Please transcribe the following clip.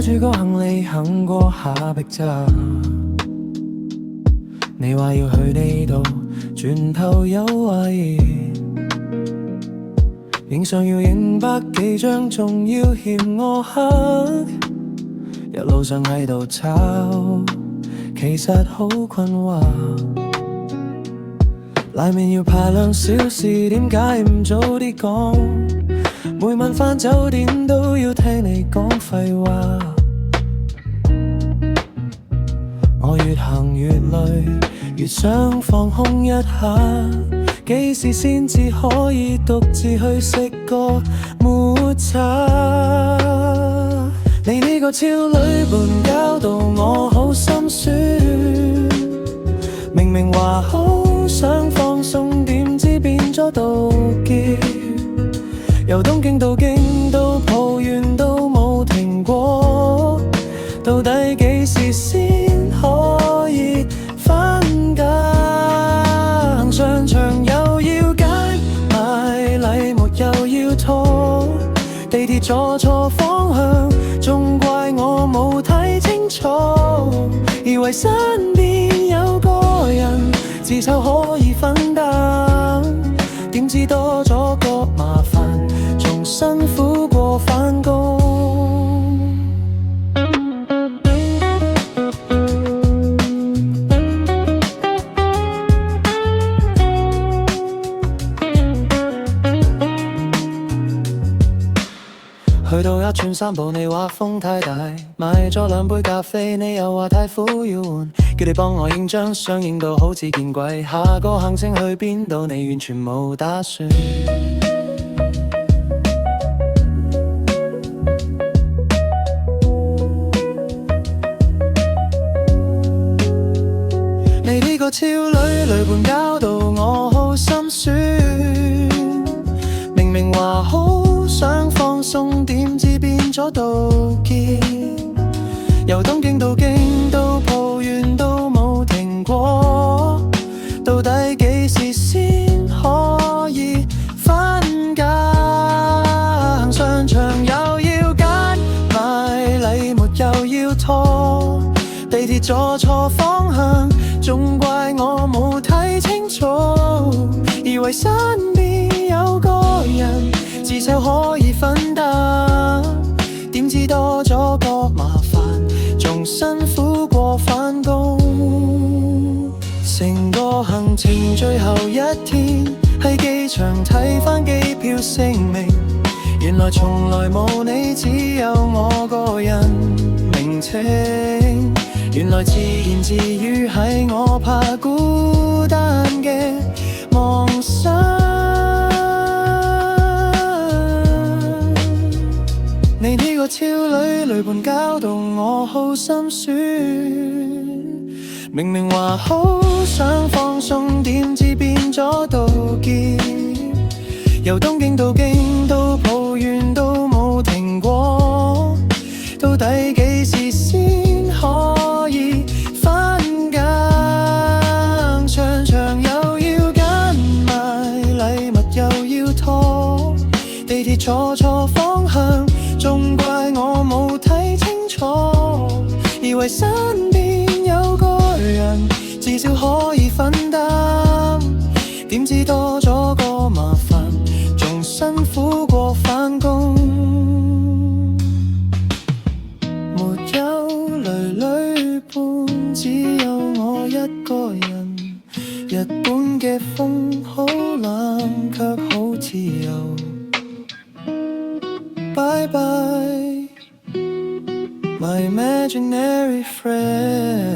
攞住個行李行過下壁咋，你話要去呢度，轉頭又懷疑，影相要影百幾張，仲要嫌我黑，一路上喺度抄，其實好困惑。拉麵要排2小時，點解唔早啲講？每晚返酒店都要聽你講廢話，我越行越累，越想放空一下。幾時先至可以獨自去食個抹茶？你呢個超女伴搞到我好心酸，明明話好想放鬆，點知變咗妒忌。由東京到京都，抱怨都冇停過，到底幾時先可以分家？行商場又要揀，買禮物又要拖，地鐵坐錯方向，仲怪我冇睇清楚，以為身邊有個人自首可以分擔，點知多咗個麻煩，仲辛苦過返工。去到一寸三步，你話風太大，買咗2杯咖啡，你又話太苦要換，叫你幫我影張相，影到好似見鬼。下個行程去邊度，你完全冇打算。你呢個超女伴搞到我好心酸，明明話好想放鬆，點知變咗妒忌。由東京到京都，抱怨都冇停過，到底幾時先可以分家？行商場又要揀，買禮物又要拖，地鐵坐錯方向，仲怪我冇睇清楚，以為身邊有個人自首可以分擔，點知多咗個麻煩，仲辛苦過返工。成個行程最後一天喺機場睇返機票聲明，原來從來冇你，只有我個人名稱。原來自言自語係我怕孤單嘅妄想。你呢個超女伴搞到我好心酸，明明話好想放鬆，點知變咗妒忌。由東京到京都，抱怨都冇停過，到底幾時先可以分家？商場又要揀，買禮物又要拖，地鐵坐錯方向，仲怪我冇睇清楚，以為身邊有個人至少可以分擔，點知多咗個麻煩，仲辛苦過返工。沒有女伴，只有我一個人。日本嘅風好冷，卻好自由。Bye bye, my imaginary friend.